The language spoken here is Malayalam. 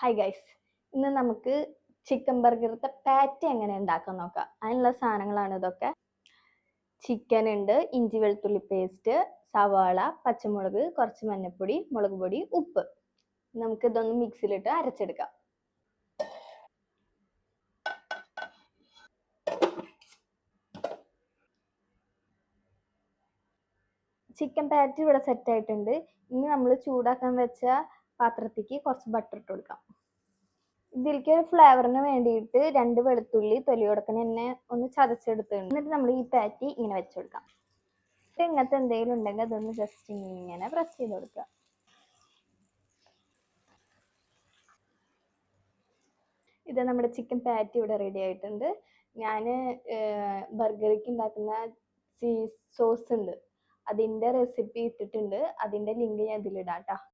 ഹായ് ഗൈസ്, ഇന്ന് നമുക്ക് ചിക്കൻ ബർഗറിന്റെ പാറ്റി എങ്ങനെ ഉണ്ടാക്കാൻ നോക്കാം. അതിനുള്ള സാധനങ്ങളാണ് ഇതൊക്കെ. ചിക്കൻ ഉണ്ട്, ഇഞ്ചി വെളുത്തുള്ളി പേസ്റ്റ്, സവാള, പച്ചമുളക്, കുറച്ച് മഞ്ഞൾപ്പൊടി, മുളക് പൊടി, ഉപ്പ്. നമുക്ക് ഇതൊന്ന് മിക്സിയിലിട്ട് അരച്ചെടുക്കാം. ചിക്കൻ പാറ്റി ഇവിടെ സെറ്റ് ആയിട്ടുണ്ട്. ഇനി നമ്മൾ ചൂടാക്കാൻ വെച്ച പാത്രത്തേക്ക് കുറച്ച് ബട്ടർ ഇട്ട് കൊടുക്കാം. ഇതിലേക്ക് ഫ്ലേവറിന് വേണ്ടിയിട്ട് 2 വെളുത്തുള്ളി തൊലിയോടക്കനെ തന്നെ ഒന്ന് ചതച്ചെടുത്തിട്ടുണ്ട്. എന്നിട്ട് നമ്മൾ ഈ പാറ്റി ഇങ്ങനെ വെച്ച് കൊടുക്കാം. ഇങ്ങനത്തെ എന്തെങ്കിലും ഉണ്ടെങ്കിൽ അതൊന്ന് ജസ്റ്റ് ഇങ്ങനെ പ്രസ് ചെയ്ത് കൊടുക്കുക. ഇത് നമ്മുടെ ചിക്കൻ പാറ്റി ഇവിടെ റെഡി ആയിട്ടുണ്ട്. ഞാൻ ബർഗറിക്ക് ഉണ്ടാക്കുന്ന ചീസ് സോസ് ഉണ്ട്, അതിൻ്റെ റെസിപ്പി ഇട്ടിട്ടുണ്ട്. അതിൻ്റെ ലിങ്ക് ഞാൻ ഇതിലിടാം കേട്ടോ.